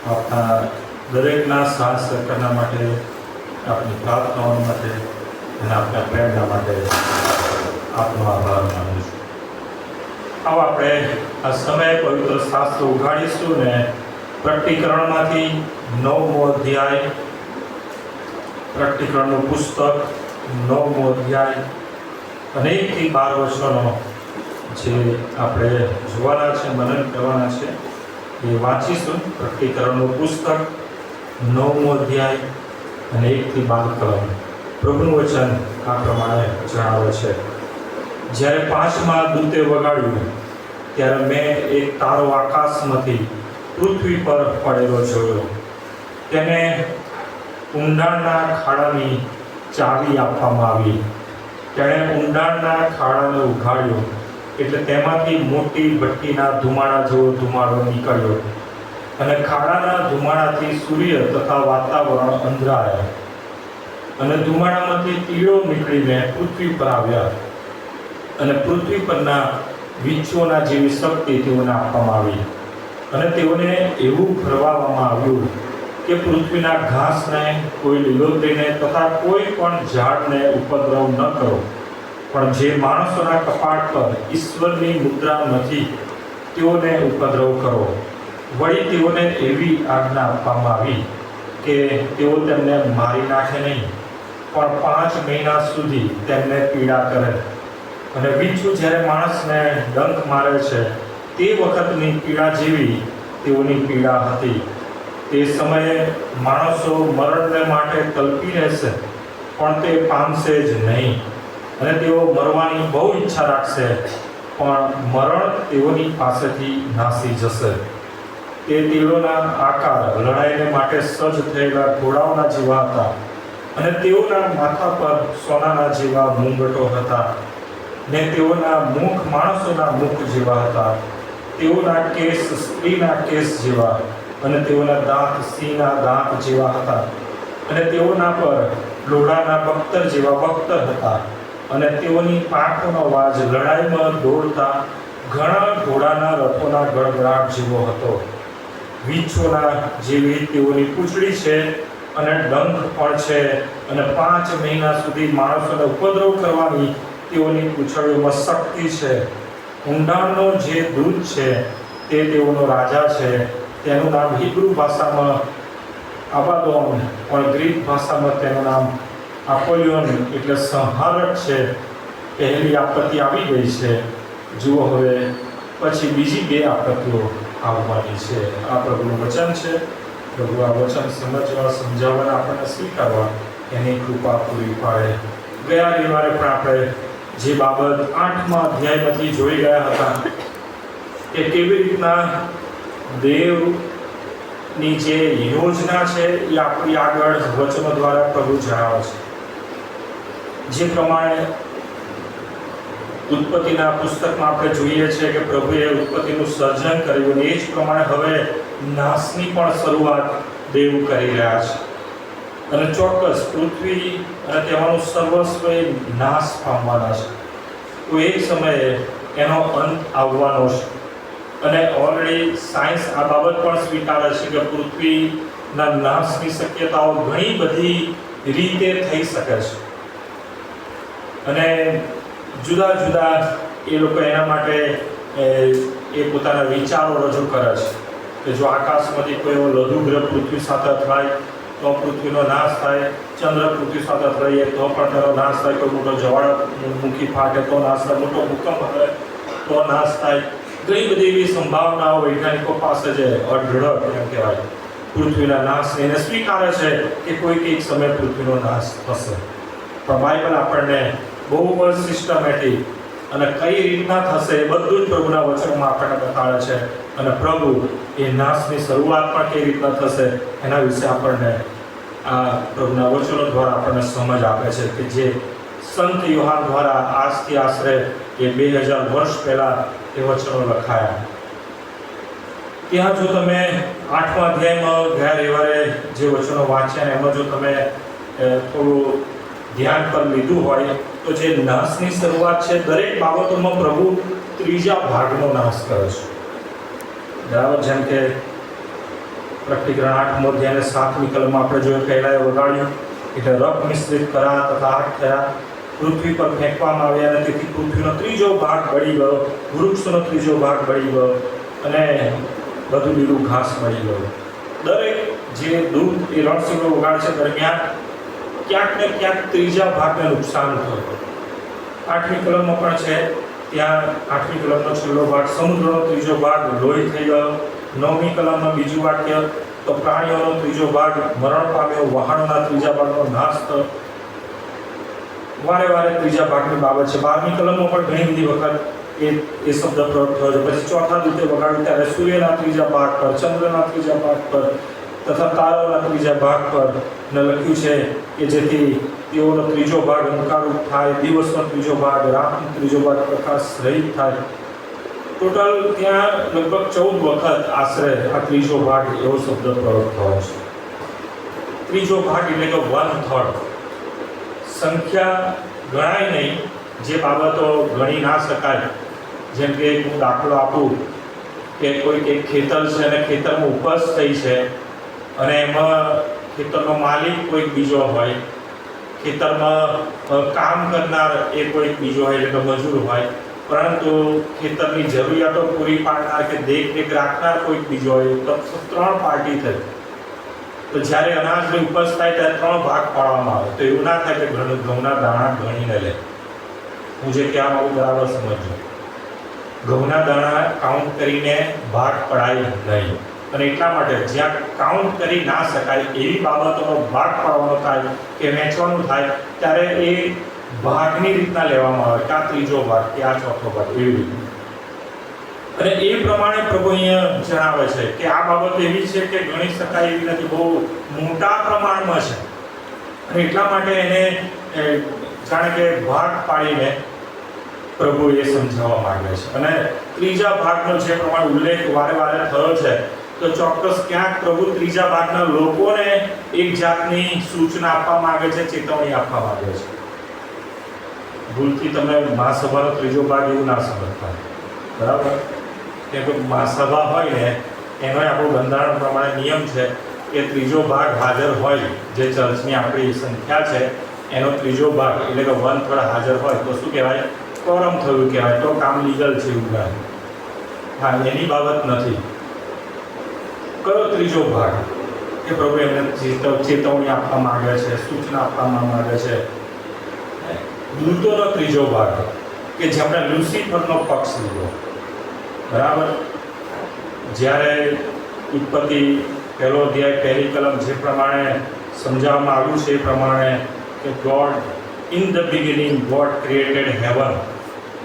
આપણા દરેકના સાથ સહકારના માટે, આપની પ્રાર્થનાઓ માટે અને આપણા પ્રેરણા માટે આપનો આભાર માનું છું. આવો આપણે આ સમય પવિત્ર શાસ્ત્ર ઉઘાડીશું ને પ્રકટીકરણમાંથી 9મો અધ્યાય, પ્રકટીકરણનું પુસ્તક 9મો અધ્યાય અને 1 થી 12 વચનો જે આપણે જોવાના છે, મનન કરવાના છે, એ વાંચીશું. પ્રકટીકરણનું પુસ્તક 9મો અધ્યાય અને 1 થી 12 કલમ. પ્રભુનું વચન આ પ્રમાણે જણાવે છે. જ્યારે 5મા દૂતે વગાડ્યું ત્યારે મેં એક તારો આકાશમાંથી પૃથ્વી પર પડેલો જોયો. તેને ઊંડાણના ખાડાની ચાવી આપવામાં આવી. તેણે ઊંડાણના ખાડાને ઉઘાડ્યો એટલે તેમાંથી મોટી ભઠ્ઠીના ધુમાડા જેવો ધુમાડો નીકળ્યો અને ખાડાના ધુમાડાથી સૂર્ય તથા વાતાવરણ અંધારાયા અને ધુમાડામાંથી તીડો નીકળીને પૃથ્વી પર આવ્યા અને પૃથ્વી પરના વીંછોના જેવી શક્તિ તેઓને આપવામાં આવી અને તેઓને એવું ફરવામાં આવ્યું કે પૃથ્વીના ઘાસને, કોઈ લીલોતરીને તથા કોઈ પણ ઝાડને ઉપદ્રવ ન કરો, પણ જે માણસોના કપાટ પર ઈશ્વરની મુદ્રા નથી તેઓને ઉપદ્રવ કરો. વળી તેઓને એવી આજ્ઞા આપવામાં આવી કે તેઓ તેમને મારી નાખે નહીં, પણ 5 મહિના સુધી તેમને પીડા કરે. અને વીંછું જ્યારે માણસને ડંખ મારે છે તે વખતની પીડા જેવી તેઓની પીડા હતી. તે સમયે માણસો મરણને માટે તલપી રહેશે, પણ તે પામશે જ નહીં. અને તેઓ મરવાની બહુ ઈચ્છા રાખશે, પણ મરણ તેઓની પાસેથી નાસી જશે. તે તીડોના આકાર લડાઈને માટે સજ્જ થયેલા ઘોડાઓના જેવા હતા અને તેઓના માથા પર સોનાના જેવા મુંગટો હતા ને તેઓના મુખ માણસોના મુખ જેવા હતા. તેઓના કેસ સ્ત્રીના કેસ જેવા અને તેઓના દાંત સિંહના દાંત જેવા હતા અને તેઓના પર લોઢાના બખ્તર જેવા બખ્તર હતા અને તેઓની પાંખોનો અવાજ લડાઈમાં દોડતા ઘણા ઘોડાના રથોના ગડગડાટ જેવો હતો. વીંછોના જેવી તેઓની પૂંછડી છે અને ડંખ પણ છે અને 5 મહિના સુધી માણસોને ઉપદ્રવ કરવાની તેઓની પૂંછડીઓમાં શક્તિ છે. ઊંડાણનો જે દૂત છે તે તેઓનો રાજા છે. તેનું નામ હિબ્રુ ભાષામાં આબાદોન, પણ ગ્રીક ભાષામાં તેનું નામ આપોલિયોન એટલે સંહારક છે. પહેલી આપત્તિ આવી ગઈ છે, જુઓ હવે પછી બીજી 2 આપત્તિઓ આવવાની છે. આ પ્રભુનું વચન છે. પ્રભુ આ વચન સમજવા, સમજાવવાના, આપણને સ્વીકારવા એની કૃપા પૂરી પાડે. ગયા રવિવારે પણ આપણે જે બાબત 8મા અધ્યાયમાંથી જોઈ ગયા હતા કે કેવી રીતના દેવની જે યોજના છે એ આપણી આગળ વચનો દ્વારા પ્રભુ જણાવે છે. જે પ્રમાણે ઉત્પત્તિના પુસ્તકમાં આપણે જોઈએ છીએ કે પ્રભુએ ઉત્પત્તિનું સર્જન કર્યું અને એ જ પ્રમાણે હવે નાશની પણ શરૂઆત દેવ કરી રહ્યા છે. અને ચોક્કસ પૃથ્વી અને તેમાંનું સર્વસ્વ નાશ પામવાના છે. તો એક સમયે એનો અંત આવવાનો છે. અને ઓલરેડી સાયન્સ આ બાબત પણ સ્વીકારે છે કે પૃથ્વીના નાશની શક્યતાઓ ઘણી બધી રીતે થઈ શકે છે. અને જુદા જુદા એ લોકો એના માટે એ પોતાના વિચારો રજૂ કરે છે કે જો આકાશમાંથી કોઈ એવો લઘુગ્રહ પૃથ્વી સાથે અથડાય તો પૃથ્વીનો નાશ થાય, ચંદ્ર પૃથ્વી સાથે અથડાઈએ તો પણ તેનો નાશ થાય, કોઈ મોટો જ્વાળામુખી ફાટે તો નાશ થાય, મોટો ભૂકંપ આવે તો નાશ થાય. ઘણી બધી એવી સંભાવનાઓ વૈજ્ઞાનિકો પાસે છે, અઢળક એમ કહેવાય પૃથ્વીના નાશને. એને સ્વીકારે છે કે કોઈક એક સમય પૃથ્વીનો નાશ થશે. પણ બાઇબલ આપણને બહુ જ સિસ્ટમેટિક અને કઈ રીતના થશે એ બધું જ પ્રભુના વચનોમાં આપણને બતાવે છે. અને પ્રભુ એ નાશની શરૂઆત પણ કેવી રીતના થશે એના વિશે આપણને આ પ્રભુના વચનો દ્વારા આપણને સમજ આપે છે કે જે સંત યોહાન દ્વારા આજથી આશરે એ 2000 વર્ષ પહેલાં એ વચનો લખાયા. ત્યાં જો તમે 8મા અધ્યાયમાં ગયા રવિવારે જે વચનો વાંચ્યા ને એમાં જો તમે થોડું ધ્યાન પર લીધું હોય તો જે નાશની શરૂઆત છે દરેક બાબતોમાં પ્રભુ 3જા ભાગનો નાશ કરે છે. બરાબર? જેમ કે પ્રકટીકરણ 8મો અધ્યાય અને 7મી કલમમાં આપણે જોયું પહેલાં એ વગાડ્યું એટલે રક્ત મિશ્રિત કરા તથા આગ થયા, પૃથ્વી પર ફેંકવામાં આવ્યા અને તેથી પૃથ્વીનો ત્રીજો ભાગ બળી ગયો, વૃક્ષનો ત્રીજો ભાગ બળી ગયો અને બધું લીલું ઘાસ બળી ગયું. દરેક જે દૂત એ રણસિંહો વગાડશે દરમિયાન ક્યાંક ને ક્યાંક ત્રીજા ભાગને નુકસાન થયું. 8મી કલમમાં પણ છે, ત્યાં 8મી કલમનો છેલ્લો ભાગ સમુદ્રનો ત્રીજો ભાગ લોહી થઈ ગયો. 9મી કલમમાં બીજું વાક્ય તો પ્રાણીઓનો ત્રીજો ભાગ મરણ પામ્યો, વહાણોના ત્રીજા ભાગનો નાશ થયો. વારે વારે ત્રીજા ભાગની બાબત છે. 12મી કલમમાં પણ ઘણી બધી વખત એ શબ્દ પ્રયોગ થયો છે. પછી ચોથા દૂતે વગાડ્યું ત્યારે સૂર્યના ત્રીજા ભાગ પર, ચંદ્રના ત્રીજા ભાગ પર તથા તારાઓના ત્રીજા ભાગ પર ને લખ્યું છે કે જેથી તેઓનો ત્રીજો ભાગ અંધકારરૂપ થાય, દિવસનો ત્રીજો ભાગ, રાતનો ત્રીજો ભાગ પ્રકાશ રહિત થાય. ટોટલ ત્યાં લગભગ 14 વખત આશરે આ ત્રીજો ભાગ એવો શબ્દ પ્રયોગ થયો છે. ત્રીજો ભાગ એટલે કે 1/3. સંખ્યા ગણાય નહીં, જે બાબતો ગણી ના શકાય, જેમ કે હું દાખલો આપું કે કોઈક એક ખેતર છે અને ખેતરમાં ઉપજ થઈ છે અને એમાં ખેતરનો માલિક કોઈક બીજો હોય, ખેતરમાં કામ કરનાર એ કોઈક બીજો હોય એટલે કે મજૂર હોય, પરંતુ ખેતરની જરૂરિયાતો પૂરી પાડનાર કે દેખરેખ રાખનાર કોઈક બીજો હોય, તો 3 પાર્ટી થઈ. તો જ્યારે અનાજની ઉપજ થાય ત્યારે 3 ભાગ પાડવામાં આવે. તો એવું ના થાય કે ઘઉંના દાણા ગણીને લે. હું જે કહેવા માંગુ બરાબર સમજો. ઘઉંના દાણા કાઉન્ટ કરીને ભાગ પડાય નહીં, અને એટલા માટે જ્યાં કાઉન્ટ કરી ના શકાય એવી બાબતોનો ભાગ પાડવાનો થાય કે વહેંચવાનું થાય ત્યારે એ ભાગની રીતના લેવામાં આવે કે આ ત્રીજો ભાગ કે આ ચોથો ભાગ, એવી રીતે. અને એ પ્રમાણે પ્રભુ અહીંયા જણાવે છે કે આ બાબત એવી છે કે ગણી શકાય એવી નથી, બહુ મોટા પ્રમાણમાં છે. અને એટલા માટે એને જાણે કે ભાગ પાડીને પ્રભુ એ સમજાવવા માંગે છે. અને ત્રીજા ભાગનો જે પ્રમાણે ઉલ્લેખ વારે વારે થયો છે, તો ચોક્કસ ક્યાંક પ્રભુ ત્રીજા ભાગના લોકોને એક જાતની સૂચના આપવા માંગે છે, ચેતવણી આપવા માંગે છે. ભૂલથી તમે મહાસભાનો ત્રીજો ભાગ એવું ના સમજતા, બરાબર? કે મહાસભા હોય ને એનો આપણું બંધારણ પ્રમાણે નિયમ છે કે ત્રીજો ભાગ હાજર હોય, જે ચર્ચની આપણી સંખ્યા છે એનો ત્રીજો ભાગ એટલે કે 1/3 હાજર હોય તો શું કહેવાય? કોરમ થયું કહેવાય, તો કામ લીગલ છે એવું કહેવાય. હા, એની બાબત નથી. કયો ત્રીજો ભાગ કે પ્રભુ એમને ચેતવણી આપવા માંગે છે, સૂચના આપવા માંગે છે? દૂતોનો ત્રીજો ભાગ કે જેમણે લ્યુસિફરનો પક્ષ લીધો, બરાબર? જ્યારે ઉત્પત્તિ 1લો અધ્યાય 1લી કલમ જે પ્રમાણે સમજાવવામાં આવ્યું છે એ પ્રમાણે કે God in the beginning God created heaven,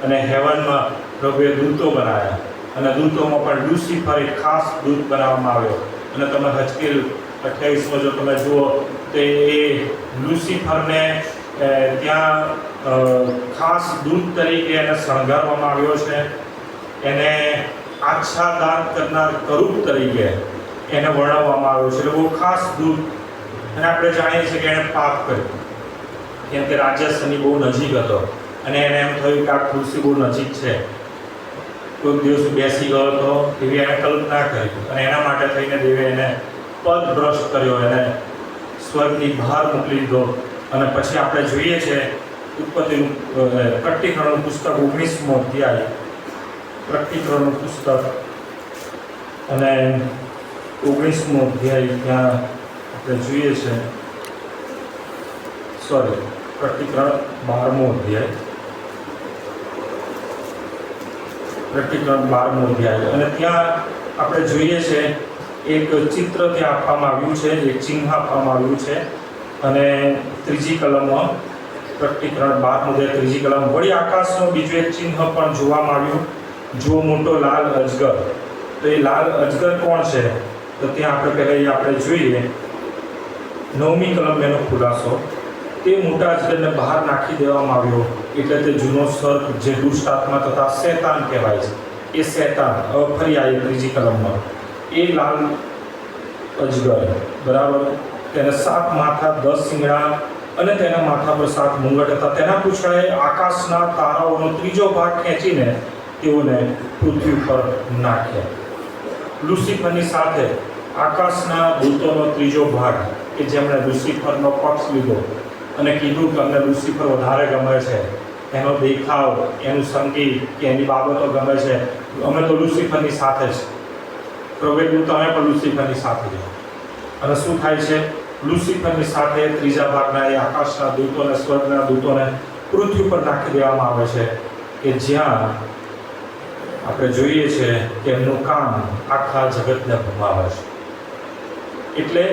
અને હેવનમાં પ્રભુએ દૂતો બનાવ્યા, અને દૂતોમાં પણ લ્યુસિફર એક ખાસ દૂત બનાવવામાં આવ્યો. અને તમે હજકેલ 28માં જો તમે જુઓ તો એ લ્યુસિફરને ત્યાં ખાસ દૂત તરીકે એને શણગારવામાં આવ્યો છે. એને આચ્છાદાન કરનાર કરૂપ તરીકે એને વર્ણવવામાં આવ્યો છે. એટલે બહુ ખાસ દૂત. અને આપણે જાણીએ છીએ કે એણે પાપ કર્યું, કેમ કે રાજ્ય શનિ બહુ નજીક હતો અને એને એમ થયું કે આ ખુરશી બહુ નજીક છે, કોઈક દિવસ બેસી ગયો હતો એવી એને કલ્પના કરી, અને એના માટે થઈને દેવે એને પદ ભ્રષ્ટ કર્યો, એને સ્વર્ગની બહાર મોકલી દીધો. અને પછી આપણે જોઈએ છે ઉત્પત્તિનું પ્રકટીકરણનું પુસ્તક 19મો અધ્યાય, પ્રકટીકરણનું પુસ્તક અને 19મો અધ્યાય, ત્યાં આપણે જોઈએ છે પ્રકટીકરણ 12મો અધ્યાય, પ્રકટીકરણ 12મો અધ્યાય. અને ત્યાં આપણે જોઈએ છે એક ચિત્ર ત્યાં આપવામાં આવ્યું છે, એક ચિહ્ન આપવામાં આવ્યું છે. અને 3જી કલમમાં પ્રકટીકરણ 12મો અધ્યાય 3જી કલમ, વળી આકાશનો બીજો એક ચિહ્ન પણ જોવામાં આવ્યું, જો મોટો લાલ અજગર. તો એ લાલ અજગર કોણ છે? તો ત્યાં આપણે જોઈએ 9મી કલમ એનો ખુલાસો. તે મોટા અજગરને બહાર નાખી દેવામાં આવ્યો, એટલે તે જૂનો સર્પ જે દુષ્ટ આત્મા તથા શૈતાન કહેવાય છે. એ શૈતાન ફરી આવી 3જી કલમમાં. એ લાલ અજગર, બરાબર? તેને 7 માથા 10 શિંગડા અને તેના માથા પર 7 મુંગટ હતા. તેના પૂંછડાએ આકાશના તારાઓનો ત્રીજો ભાગ ખેંચીને તેઓને પૃથ્વી પર નાખ્યા. લુસિફરની સાથે આકાશના દૂતોનો ત્રીજો ભાગ કે જેમણે લુસિફરનો પક્ષ લીધો અને કીધું કે અમને લુસિફર વધારે ગમે છે, એનો દેખાવ, એનું સંગીત કે એની બાબતો ગમે છે, અમે તો લુસિફરની સાથે જ. પ્રભુએ કીધું તમે પણ લુસિફરની સાથે જાઓ. અને શું થાય છે? લુસિફરની સાથે ત્રીજા ભાગના એ આકાશના દૂતોને, સ્વર્ગના દૂતોને પૃથ્વી પર નાખી દેવામાં આવે છે કે જ્યાં આપણે જોઈએ છે કે એમનું કામ આખા જગતને ભમાવે છે. એટલે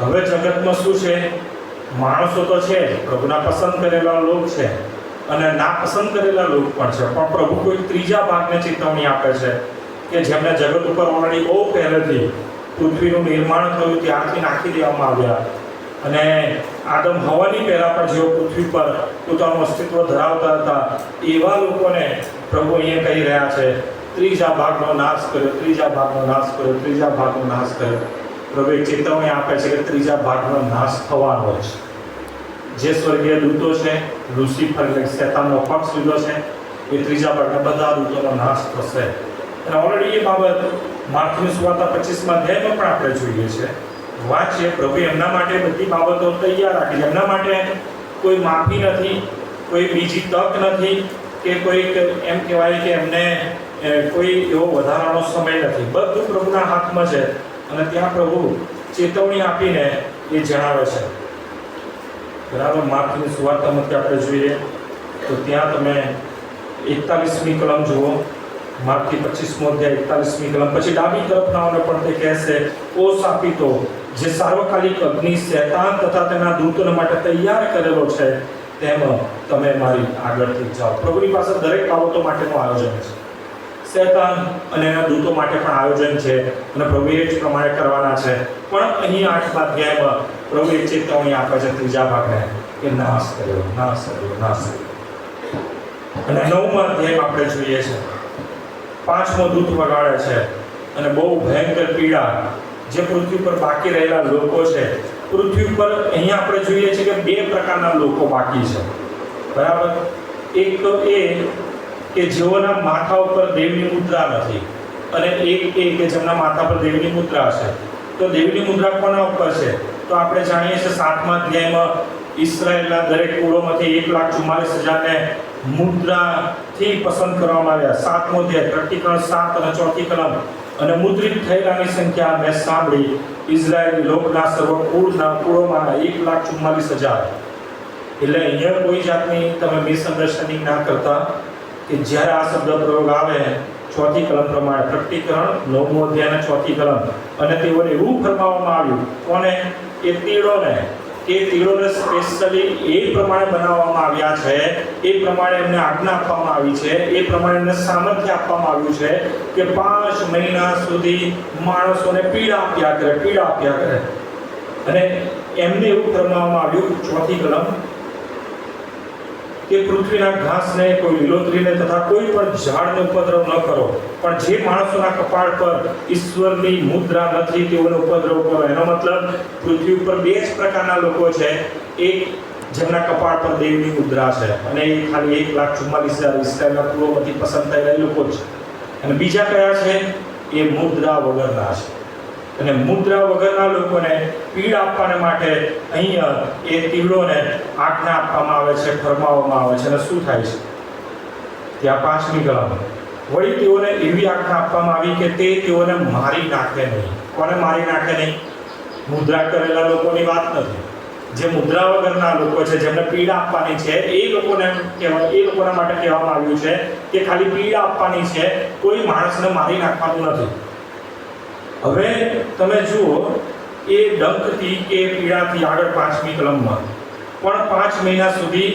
હવે જગતમાં શું છે? માણસો તો છે, પ્રભુના પસંદ કરેલા લોક છે અને ના પસંદ કરેલા લોક પણ છે, પણ પ્રભુ કોઈ ત્રીજા ભાગને ચેતવણી આપે છે કે જેમને જગત ઉપર ઓલરેડી બહુ પહેલેથી પૃથ્વીનું નિર્માણ થયું ત્યારથી નાખી દેવામાં આવ્યા. અને આદમ હવાની પહેલા પણ જેઓ પૃથ્વી પર પોતાનું અસ્તિત્વ ધરાવતા હતા એવા લોકોને પ્રભુ અહીંયા કહી રહ્યા છે ત્રીજા ભાગનો નાશ કર્યો, ત્રીજા ભાગનો નાશ કર્યો, ત્રીજા ભાગનો નાશ કર્યો. પ્રભુ એક ચેતવણી આપે છે કે ત્રીજા ભાગનો નાશ થવાનો છે. જે સ્વર્ગીય દૂતો છે, લુસિફર એટલે શેતાનનો પક્ષ લીધો છે, એ ત્રીજા ભાગના બધા દૂતોનો નાશ થશે. અને ઓલરેડી એ બાબત માર્કની સુવાર્તા 25મા અધ્યાયમાં પણ આપણે જોઈએ છે. વાંચીએ, પ્રભુ એમના માટે બધી બાબતો તૈયાર રાખી છે. એમના માટે કોઈ માફી નથી, કોઈ બીજી તક નથી કે કોઈ એમ કહેવાય કે એમને કોઈ એવો વધારાનો સમય નથી. બધું પ્રભુના હાથમાં છે અને ત્યાં પ્રભુ ચેતવણી આપીને એ જણાવે છે. બરાબર, માર્કની સુવાર્તામાંથી આપણે જોઈએ તો ત્યાં તમે 41મી કલમ જુઓ. માર્કની 25મો અધ્યાય 41મી કલમ. પછી ડાબી તરફનાઓને પણ તે કહેશે, ઓ શાપિતો, જે સાર્વકાલિક અગ્નિ શૈતાન તથા તેના દૂતોને માટે તૈયાર કરેલો છે, તેમ તમે મારી આગળથી જાઓ. પ્રભુની પાસે દરેક બાબતો માટેનું આયોજન છે. શૈતાન અને એના દૂતો માટે પણ આયોજન છે અને પ્રભુ એ જ પ્રમાણે કરવાના છે. પણ અહીં 8મા અધ્યાયમાં પ્રભુ એક ચેતવણી આપે છે ત્રીજા ભાગને કે નાશ કર્યો, નાશ કર્યો, નાશ કર્યો. અને 9મા અધ્યાયમાં આપણે જોઈએ છે 5મો દૂત વગાડે છે અને બહુ ભયંકર પીડા જે પૃથ્વી પર બાકી રહેલા લોકો છે. પૃથ્વી પર અહીંયા આપણે જોઈએ છીએ કે 2 પ્રકારના લોકો બાકી છે. બરાબર, એક તો એ કે જેઓના માથા ઉપર દેવની મુદ્રા નથી અને એક એ કે જેમના માથા પર દેવની મુદ્રા છે. તો દેવની મુદ્રા કોના ઉપર છે? તો આપણે જાણીએ છીએ 7મા અધ્યાયમાં ઇસ્રાયેલના દરેક કુળોમાંથી 1,44,000ને મુદ્રાથી પસંદ કરવામાં આવ્યા. 7મો અધ્યાય પ્રકટીકરણ 7 અને 4થી કલમ. અને મુદ્રિત થયેલાની સંખ્યા મેં સાંભળી, ઇઝરાયેલી લોકના સર્વ કુળોમાંના 1,44,000. એટલે અહીંયા કોઈ જાતની તમે મિસઅન્ડરસ્ટેન્ડિંગ ના કરતા કે જ્યારે આ શબ્દ પ્રયોગ આવે 4થી કલમ પ્રમાણે, પ્રકટીકરણ 9મો અધ્યાય અને 4થી કલમ. અને તેઓને એવું ફરમાવવામાં આવ્યું, કોને? એ તીડોને, કે તીડોને સ્પેશિયલી એ પ્રમાણે બનાવવામાં આવ્યા છે, એ પ્રમાણે એમને આજ્ઞા આપવામાં આવી છે, એ પ્રમાણે એમને સામર્થ્ય આપવામાં આવ્યું છે કે 5 મહિના સુધી માણસોને પીડા આપ્યા કરે, પીડા આપ્યા કરે. અને એમને એવું ફરમાવવામાં આવ્યું 4થી કલમ કે પૃથ્વીના ઘાસને, કોઈ લીલોતરીને તથા કોઈ પણ ઝાડને ઉપદ્રવ ન કરો, પણ જે માણસોના કપાળ પર ઈશ્વરની મુદ્રા નથી તેઓને ઉપદ્રવ કરો. એનો મતલબ પૃથ્વી ઉપર 2 જ પ્રકારના લોકો છે. એક જેમના કપાળ પર દેવની મુદ્રા છે અને એ ખાલી 1,44,000 ઇસ્રાયેલના કુળોમાંથી પસંદ થયેલા લોકો છે. અને બીજા કયા છે? એ મુદ્રા વગરના છે. અને મુદ્રા વગરના લોકોને પીડા આપવાને માટે અહીંયા એ તીડોને આજ્ઞા આપવામાં આવે છે, ફરમાવવામાં આવે છે. અને શું થાય છે? ત્યાં 5મી કલમ. વળી તેઓને એવી આજ્ઞા આપવામાં આવી કે તે તેઓને મારી નાખે નહીં. કોને મારી નાખે નહીં? મુદ્રા કરેલા લોકોની વાત નથી. જે મુદ્રા વગરના લોકો છે, જેમને પીડા આપવાની છે, એ લોકોને કહેવાય, એ લોકોના માટે કહેવામાં આવ્યું છે કે ખાલી પીડા આપવાની છે, કોઈ માણસને મારી નાખવાનું નથી. હવે તમે જુઓ, એ ડંકથી કે પીડાથી આગળ 5મી કલમમાં પણ 5 મહિના સુધી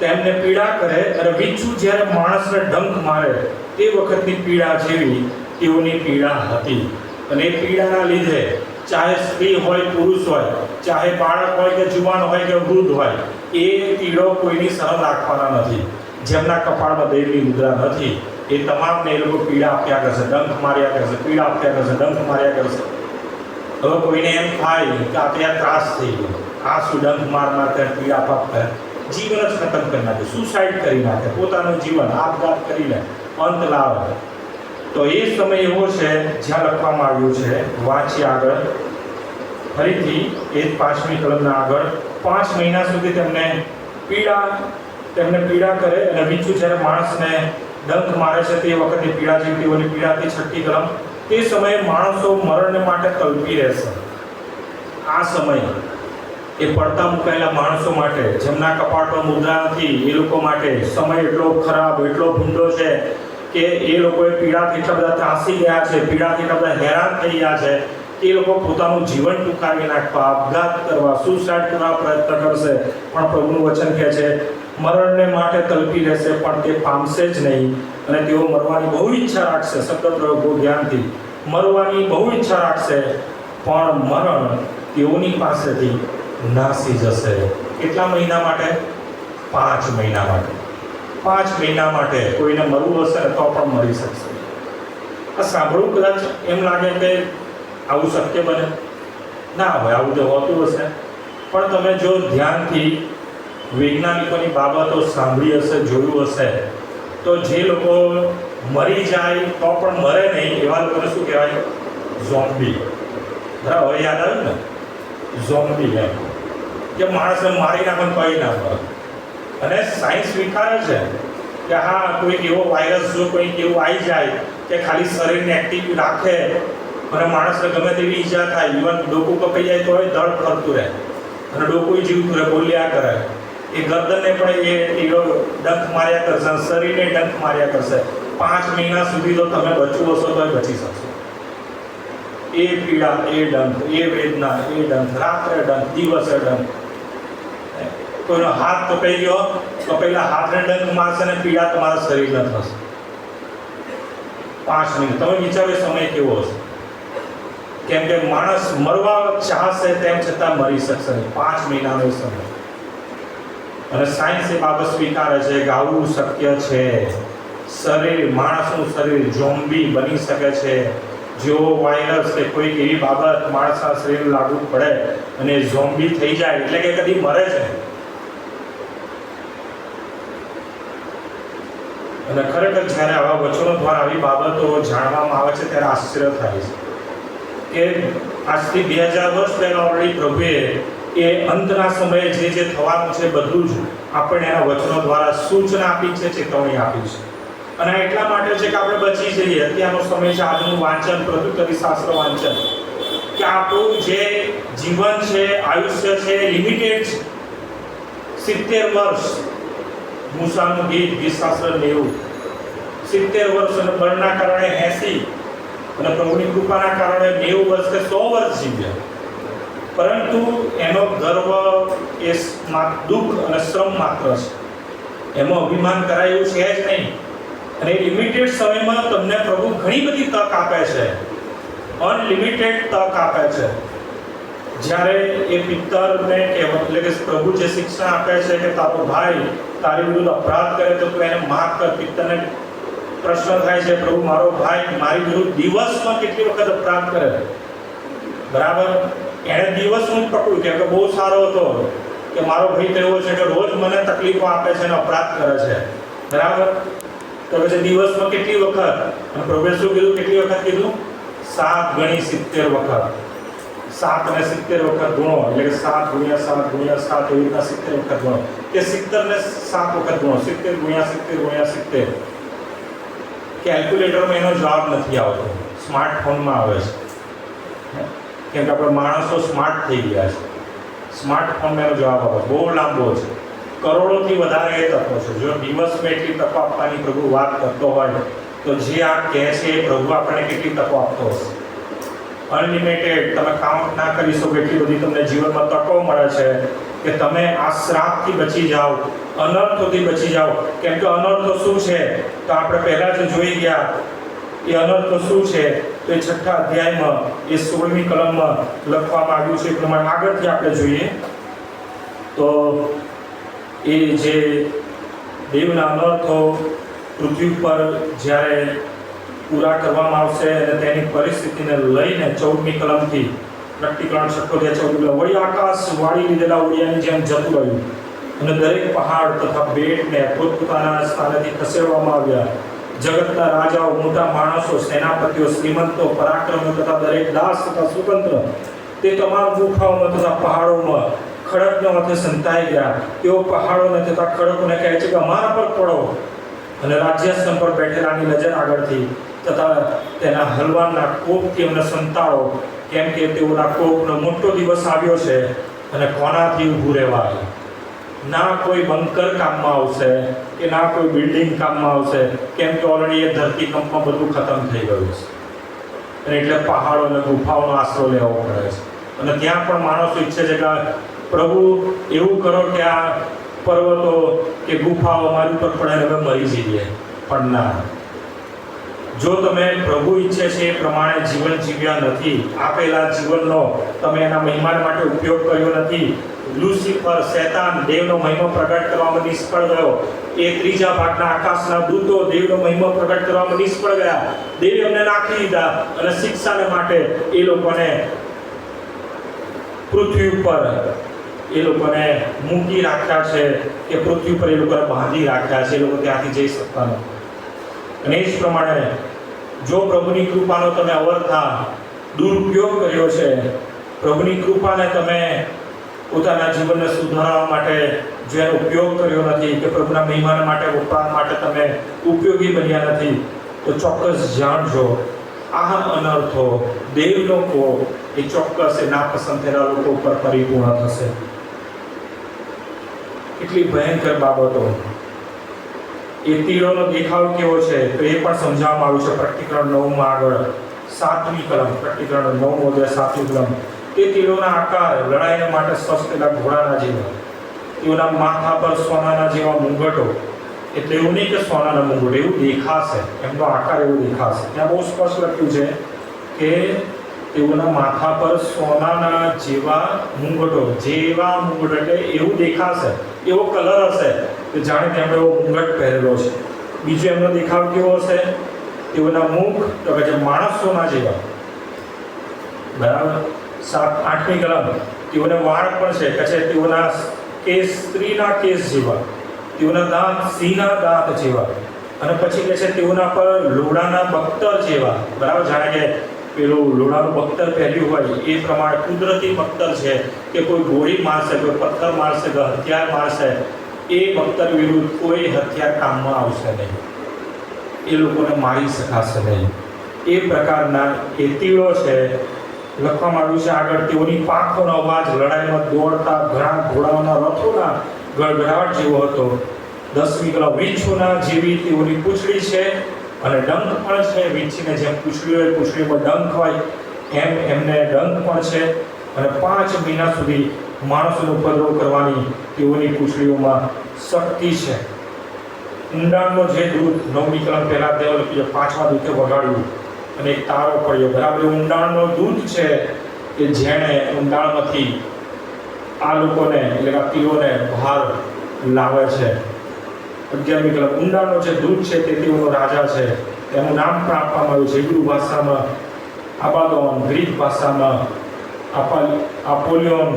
તેમને પીડા કરે અને બીજું જ્યારે માણસને ડંક મારે તે વખતની પીડા જેવી તેઓની પીડા હતી. અને એ પીડાના લીધે ચાહે સ્ત્રી હોય, પુરુષ હોય, ચાહે બાળક હોય કે જુવાન હોય કે વૃદ્ધ હોય, એ પીડો કોઈની સહન રાખવાના નથી. જેમના કપાળમાં દેવની મુદ્રા નથી એ તમામને એ લોકો પીડા આપ્યા કરશે, ડંખ માર્યા કરશે, પીડા આપ્યા કરશે, ડંખ માર્યા કરશે. હવે કોઈને એમ થાય કે આ ત્યાં ત્રાસ થઈ ગયો, આ શું ડંખ માર કરે, પીડા પાપ કરે, જીવન જ ખતમ કરી નાખે, સુસાઇડ કરી નાખે, પોતાનું જીવન આપઘાત કરીને અંત લાવે. તો એ સમય એવો છે જ્યાં લખવામાં આવ્યું છે, વાંચી આગળ ફરીથી એ જ 5મી કલમના આગળ, 5 મહિના સુધી તેમને પીડા કરે, અને બીજું જ્યારે માણસને ડંખ મારે છે તે વખતે પીડા જેવી ઓલી પીડાથી 6ઠ્ઠી કલમ, તે સમયે માણસો મરણને માટે તલપી રહેશે. આ સમય એ પડતા મુકાયેલા માણસો માટે, જેમના કપાટો મુદ્રા નથી, એ લોકો માટે સમય એટલો ખરાબ, એટલો ભૂંડો છે કે એ લોકોએ પીડાથી એટલા બધા ત્રાસી ગયા છે, પીડાથી એટલા બધા હેરાન થઈ ગયા છે કે એ લોકો પોતાનું જીવન ટૂંકાવી નાખવા, આપઘાત કરવા, સુસાઇડ કરવા પ્રયત્ન કરશે. પણ પ્રભુનું વચન કહે છે મરણને માટે તલપી રહેશે પણ તે પામશે જ નહીં, અને તેઓ મરવાની બહુ ઈચ્છા રાખશે. શબ્દ પ્રયોગો ધ્યાનથી, મરવાની બહુ ઈચ્છા રાખશે પણ મરણ તેઓની પાસેથી નાસી જશે. કેટલા મહિના માટે? 5 મહિના માટે. 5 મહિના માટે કોઈને મરવું હશે તો પણ મરી શકશે. આ સાંભળવું કદાચ એમ લાગે કે આવું શક્ય બને, ના હોય, આવું તો હોતું હશે. પણ તમે જો ધ્યાનથી વૈજ્ઞાનિકોની બાબતો સાંભળી હશે, જોયું હશે, તો જે લોકો મરી જાય તો પણ મરે નહીં એવા લોકોને શું કહેવાય? ઝોમ્બી. બરાબર, હવે યાદ આવ્યું ને? ઝોમ્બી એમ કે માણસને મારી નાખે કંઈ ના મળે. અને સાયન્સ સ્વીકારે છે કે હા, કોઈક એવો વાયરસ જો કોઈક એવું આવી જાય કે ખાલી શરીરને એક્ટિવ રાખે અને માણસને ગમે તેવી ઈજા થાય, ઇવન ડોકું કપાઈ જાય તો દળ ફરતું રહે અને ડોકું જીવતું રહે, બોલ્યા કરે, એ ગરદનને પણ એ ડંખ માર્યા કરશે, શરીરને ડંખ માર્યા કરશે. 5 મહિના સુધી તો તમે બચવું હશો તો બચી શકશો. એ પીડા, એ ડંખ, એ વેદના, એ ડંખ, રાત્રે ડંખ, દિવસે ડંખ. કોઈનો હાથ કપાઈ ગયો તો પહેલા હાથને ડંખ મારશે ને પીડા તમારા શરીરને થશે. 5 મિનિટ તમે વિચારો સમય કેવો હશે? કેમ કે માણસ મરવા ચાહશે તેમ છતાં મરી શકશે નહીં. 5 મહિનાનો સમય. અને સાયન્સ એ બાબત સ્વીકારે છે કે આવું શક્ય છે. શરીર, માણસનું શરીર ઝોમ્બી બની શકે છે. જો વાયરસ કે કોઈક એવી બાબત માણસના શરીર લાગુ પડે અને ઝોમ્બી થઈ જાય એટલે કે કદી મરે છે. અને ખરેખર જ્યારે આવા વચનો દ્વારા આવી બાબતો જાણવામાં આવે છે ત્યારે આશ્ચર્ય થાય છે કે આજથી 2000 વર્ષ પહેલાં ઓલરેડી પ્રભુએ એ અંતના સમયે જે થવાનું છે બધું જ આપણને એના વચનો દ્વારા સૂચના આપી છે, ચેતવણી આપી છે. અને એટલા માટે છે કે આપણે બચી જઈએ. અત્યારનો સમય છે, આજનું વાંચન, પ્રત્યુત્તરી શાસ્ત્ર વાંચન, કે આપણું જે જીવન છે, આયુષ્ય છે, લિમિટેડ છે. 70 વર્ષ, મૂસાનું ગીત શાસ્ત્ર 90, 70 વર્ષ, અને બળના કારણે 80, અને પ્રભુની કૃપાના કારણે 90 વર્ષ કે 100 વર્ષ જીવ્યા. પરંતુ એનો ગર્વ એ દુઃખ અને શ્રમ માત્ર છે. એમાં અભિમાન કરાય એવું છે જ નહીં. અને લિમિટેડ સમયમાં તમને પ્રભુ ઘણી બધી તક આપે છે, અનલિમિટેડ તક આપે છે. જ્યારે એ પિત્તરને એટલે કે પ્રભુ જે શિક્ષણ આપે છે કે તારો ભાઈ તારી વિરુદ્ધ અપરાધ કરે તો તું એને માફ કર. પિત્તરને પ્રશ્ન થાય છે, પ્રભુ મારો ભાઈ મારી વિરુદ્ધ દિવસમાં કેટલી વખત અપરાધ કરે? બરાબર, એણે દિવસનું જ પકડ્યું કેમ કે બહુ સારો હતો કે મારો ભાઈ તો એવો છે કે રોજ મને તકલીફો આપે છે અને અપરાધ કરે છે. બરાબર, તો પછી દિવસમાં કેટલી વખત? અને પ્રભુએ શું કીધું? કેટલી વખત કીધું? 7 ગણી 70 વખત. 7 ને 70 વખત ગુણો એટલે કે 7 ગુણ્યા 7 ગુણ્યા 7 એવી રીતના 70 વખત ગુણો કે 70 ને 7 વખત ગુણો. 70 ગુણ્યા 70 ગુણ્યા 70. કેલ્ક્યુલેટરમાં એનો જવાબ નથી આવતો, સ્માર્ટફોનમાં આવે છે. કેમ કે આપણે માણસો સ્માર્ટ થઈ ગયા છે. સ્માર્ટફોનમાં એનો જવાબ આવે બહુ લાંબો છે. કરોડોથી વધારે એ તકો છે. જો દિવસમાં એટલી તકો આપવાની પ્રભુ વાત કરતો હોય તો જે આ કહે છે એ પ્રભુ આપણને કેટલી તકો આપતો હશે? અનલિમિટેડ. તમે કાઉન્ટ ના કરી શકો એટલી બધી તમને જીવનમાં તકો મળે છે કે તમે આ શ્રાપથી બચી જાઓ, અનર્થોથી બચી જાઓ. કેમ કે અનર્થો શું છે તો આપણે પહેલાં જ જોઈ ગયા. એ અનર્થો શું છે તો એ 6ઠ્ઠા અધ્યાયમાં એ 16મી કલમમાં લખવામાં આવ્યું છે. એ પ્રમાણે આગળથી આપણે જોઈએ તો એ જે દેવના અનર્થો પૃથ્વી પર જ્યારે પૂરા કરવામાં આવશે અને તેની પરિસ્થિતિને લઈને 14મી કલમથી પ્રકટીકરણ 6ઠ્ઠો અધ્યાય 14મી કલમ, વળી આકાશ વાળી લીધેલા ઓળિયાની જેમ જતું રહ્યું અને દરેક પહાડ તથા બેટને પોતપોતાના સ્થાનેથી ખસેડવામાં આવ્યા. જગતના રાજાઓ, મોટા માણસો, સેનાપતિઓ, શ્રીમંતો, પરાક્રમી તથા દરેક દાસ તથા સ્વતંત્ર તે તમામ ગુફાઓમાં તથા પહાડોમાં ખડકના માથે સંતાઈ ગયા. તેઓ પહાડોને તથા ખડકોને કહે છે કે અમારા પર પડો, અને રાજ્યાસન પર બેઠેલાની નજર આગળથી તથા તેના હલવાના કોપથી અમને સંતાડો, કેમ કે તેઓના કોપનો મોટો દિવસ આવ્યો છે અને કોનાથી ઊભું રહેવાય. ના કોઈ બંકર કામમાં આવશે કે ના કોઈ બિલ્ડિંગ કામમાં આવશે, કેમ કે ઓલરેડી એ ધરતીકંપમાં બધું ખતમ થઈ ગયું છે. અને એટલે પહાડો અને ગુફાઓનો આશરો લેવો પડે છે. અને ત્યાં પણ માણસો ઈચ્છે છે કે પ્રભુ એવું કરો કે આ પર્વતો કે ગુફાઓ અમારી ઉપર પડે હવે મરી જઈએ. પણ ના, જો તમે પ્રભુ ઈચ્છે છે એ પ્રમાણે જીવન જીવ્યા નથી, આપેલા જીવનનો તમે એના મહિમા માટે ઉપયોગ કર્યો નથી, લુસિફર શૈતાન દેવનો મહિમા પ્રગટ કરવામાં નિષ્ફળ ગયો, એ ત્રીજા ભાગના આકાશના દૂતો દેવનો મહિમા પ્રગટ કરવામાં નિષ્ફળ ગયા, દેવે એમને નાખી દીધા અને શિક્ષાને માટે એ લોકોને પૃથ્વી ઉપર એ લોકોને મૂકી રાખ્યા છે કે પૃથ્વી પર એ લોકોને બાંધી રાખ્યા છે. એ લોકો ત્યાંથી જઈ શકતા નથી. અને એ જ પ્રમાણે જો પ્રભુની કૃપાનો તમે અવર્થા દુરુપયોગ કર્યો છે, પ્રભુની કૃપાને તમે પોતાના જીવનને સુધારવા માટે જો એનો ઉપયોગ કર્યો નથી, કે પ્રભુના મહિમાને માટે વપરાવા માટે તમે ઉપયોગી બન્યા નથી, તો ચોક્કસ જાણજો આ અનર્થો દેવનો કોપ એ ચોક્કસ એ નાપસંદ થયેલા લોકો ઉપર પરિપૂર્ણ થશે. એટલી ભયંકર બાબતો. એ તીરોનો દેખાવ કેવો છે તો એ પણ સમજાવવામાં આવ્યું છે પ્રકટીકરણ 9 આગળ 7મી કલમ, પ્રકટીકરણ 9 અધ્યાય 7મી કલમ. તે તીરોના આકાર લડાઈને માટે સ્વસ્થેલા ઘોડાના જેવા, તેઓના માથા પર સોનાના જેવા મુંગટો, એટલે એવું નહીં કે સોનાના મુંગટ, એવું દેખાશે, એમનો આકાર એવો દેખાશે. ત્યાં બહુ સ્પષ્ટ લખ્યું છે કે તેઓના માથા પર સોનાના જેવા મુંગટો, જેવા મુંગટ એટલે એવું દેખાશે, એવો કલર હશે કે જાણે તેમણે એવો મુંગટ પહેરેલો છે. બીજો એમનો દેખાવ કેવો હશે? તેઓના મુખ તો કે માણસોના જેવા, બરાબર. 8મી કલમ, તેઓને વાળ પણ છે કે છે તેઓના કેસ સ્ત્રીના કેસ જેવા, તેઓના દાંત સિંહના દાંત જેવા, અને પછી કહે છે તેઓના પર લોડાના બખ્તર જેવા, બરાબર. જાણે કે પેલું લોડાનું બખ્તર પહેર્યું હોય એ પ્રમાણે કુદરતી બખ્તર છે કે કોઈ ગોળી મારશે, કોઈ પથ્થર મારશે, કોઈ હથિયાર મારશે, એ બખ્તર વિરુદ્ધ કોઈ હથિયાર કામમાં આવશે નહીં, એ લોકોને મારી શકાશે નહીં. એ પ્રકારના એ તીરો છે. લખવામાં આવ્યું છે આગળ, તેઓની પાંખોનો અવાજ લડાઈમાં દોડતા ઘણા ઘોડાઓના રથોના ગળગળાટ જેવો હતો. 10મી કલમ, વીંછોના જેવી તેઓની પૂંછડી છે અને ડંખ પણ છે. વીંછીને જેમ પૂંછડી હોય, પૂંછડીમાં ડંખ હોય, એમ એમને ડંખ પણ છે. અને 5 મહિના સુધી માણસોનો ઉપદ્રવ કરવાની તેઓની પૂંછડીઓમાં શક્તિ છે. ઊંડાણનો જે દૂત, 9મી કલમ પહેલા તેઓ લખ્યું, 5મા દૂતે વગાડ્યું અને એક તારો પડ્યો, બરાબર. ઊંડાણનો દૂત છે કે જેણે ઊંડાણમાંથી આ લોકોને એટલે કે તીરોને બહાર લાવે છે. 11મી કલમ, ઊંડાણનો જે દૂત છે તે તેઓનો રાજા છે, તેનું નામ પણ આપવામાં આવ્યું છે. હિબ્રુ ભાષામાં આબાદોન, ગ્રીક ભાષામાં આપોલિયોન,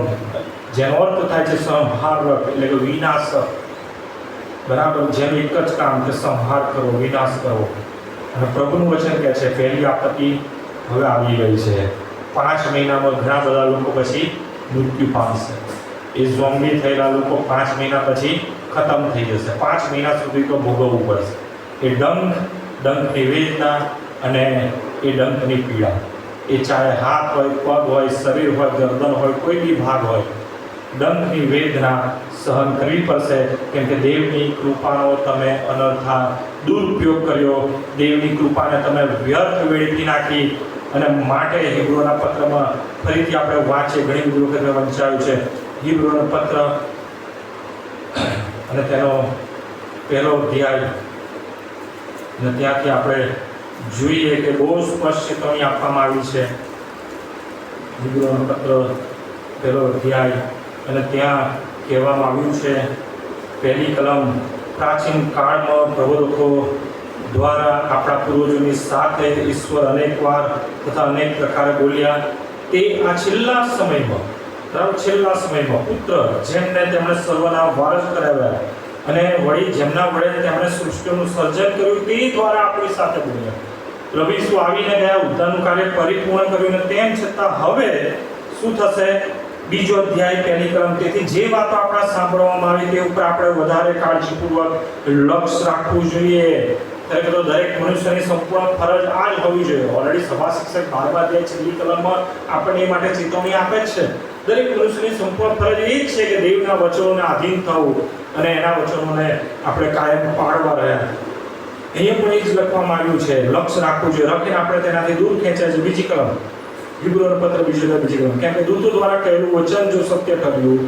જેનો અર્થ થાય છે સંહારક એટલે કે વિનાશક, બરાબર. જેનું એક જ કામ કે સંહાર કરો, વિનાશ કરો. અને પ્રભુનું વચન કહે છે પહેલી આપત્તિ હવે આવી ગઈ છે. 5 મહિનામાં ઘણા બધા લોકો પછી મૃત્યુ પામશે. એ ઝોમ્બી થયેલા લોકો 5 મહિના પછી ખતમ થઈ જશે. 5 મહિના સુધી તો ભોગવવું પડશે. એ ડંખની વેદના અને એ ડંખની પીડા, એ ચાહે હાથ હોય, પગ હોય, શરીર હોય, ગરદન હોય, કોઈ બી ભાગ હોય, ડંખની વેદના સહન કરવી પડશે. કેમ કે દેવની કૃપાનો તમે અનર્થા દુરુપયોગ કર્યો, દેવની કૃપાને તમે વ્યર્થ વેડફી નાખી. અને માટે હિબ્રુના પત્રમાં ફરીથી આપણે વાંચીએ, ઘણી બધી વખત મેં વંચાયું છે હિબ્રુનો પત્ર અને તેનો 1લો અધ્યાય, અને ત્યાંથી આપણે જોઈએ કે બહુ સ્પષ્ટ ચેતવણી આપવામાં આવી છે. હિબ્રુનો પત્ર 1લો અધ્યાય, અને ત્યાં કહેવામાં આવ્યું છે 1લી કલમ, પ્રાચીન કાળમાં પ્રબોધકો દ્વારા આપણા પૂર્વજોની સાથે ઈશ્વર અનેકવાર તથા અનેક પ્રકારે બોલ્યા. તે આ છેલ્લા સમયમાં, બરાબર, છેલ્લા સમયમાં પુત્ર જેમને તેમણે સર્વના વારસ કરાવ્યા અને વળી જેમના વડે તેમણે સૃષ્ટિનું સર્જન કર્યું તે દ્વારા આપણી સાથે બન્યા. પ્રભુ ઈસુ આવીને ગયા, ઉદ્ધારનું કાર્ય પરિપૂર્ણ કર્યું, અને તેમ છતાં હવે શું થશે? બીજો અધ્યાય પહેલી કલમ. તેથી જે વાતો આપણા સાંભળવામાં આવી તે ઉપર આપણે વધારે કાળજીપૂર્વક લક્ષ્ય રાખવું જોઈએ. ખરેખર તો દરેક મનુષ્યની સંપૂર્ણ ફરજ આ જ હોવી જોઈએ. ઓલરેડી સભા શિક્ષક 12મા અધ્યાય છેલ્લી કલમમાં આપણને એ માટે ચેતવણી આપે જ છે. દરેક મનુષ્યની સંપૂર્ણ ફરજ એ જ છે કે દેવના વચનોને આધીન થવું અને એના વચનોને આપણે કાયમ પાળવા રહ્યા. અહીંયા પણ એ જ લખવામાં આવ્યું છે, લક્ષ્ય રાખવું જોઈએ. રખીને આપણે તેનાથી દૂર ખેંચાય છે. બીજી કલમ, હિબ્રુઓનો પત્ર બીજી કલમ. કેમ કે દૂતો દ્વારા કહેલું વચન જો સત્ય ઠર્યું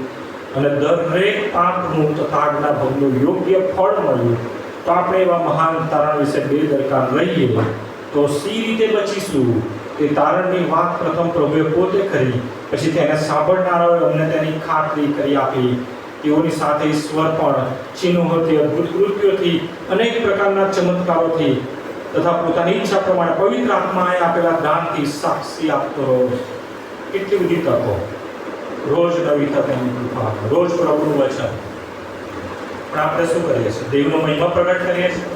અને દરેક પાપનું તથા આજ્ઞા ભંગનું યોગ્ય ફળ મળ્યું, તો આપણે એવા મહાન તારણ વિશે બેદરકાર રહીએ તો સી રીતે બચીશું? તે તારણની વાત પ્રથમ પ્રભુએ પોતે કરી, પછી તેને સાંભળનારાઓએ અમને તેની ખાતરી કરી આપી. તેઓની સાથે ઈશ્વર પણ ચિહ્નોથી, અદ્ભુત કૃત્યોથી, અનેક પ્રકારના ચમત્કારોથી તથા પોતાની ઈચ્છા પ્રમાણે પવિત્ર આત્માએ આપેલા દાનથી સાક્ષી આપતો રહો. કેટલી બધી તકો, રોજ નવી તક, એની કૃપા, રોજ પ્રભુનું વચન. પણ આપણે શું કરીએ છીએ? દેવનો મહિમા પ્રગટ કરીએ છીએ.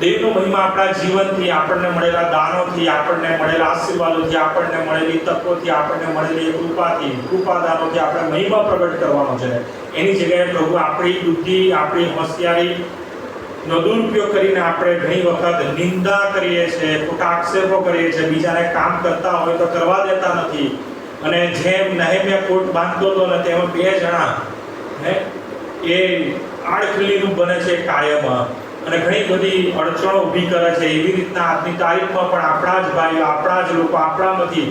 દેવનો મહિમા આપણા જીવનથી, આપણને મળેલા દાનોથી, આપણને મળેલા આશીર્વાદોથી, આપણને મળેલી તકોથી, આપણને મળેલી કૃપાથી, કૃપાદાનોથી આપણે મહિમા પ્રગટ કરવાનો છે. એની જગ્યાએ પ્રભુ આપણી બુદ્ધિ, આપણી હોશિયારી નો દુરુપયોગ કરીને આપણે ઘણી વખત નિંદા કરીએ છીએ, ખોટા આક્ષેપો કરીએ છીએ, બીજાને કામ કરતા હોય તો કરવા દેતા નથી. અને જેમ નહેમ્યા કોટ બાંધતો હતો ને તેમાં 2 જણા એ આડખીલીનું બને છે કાયમ, અને ઘણી બધી અડચણો ઊભી કરે છે. એવી રીતના આજની તારીખમાં પણ આપણા જ ભાઈઓ, આપણા જ લોકો, આપણામાંથી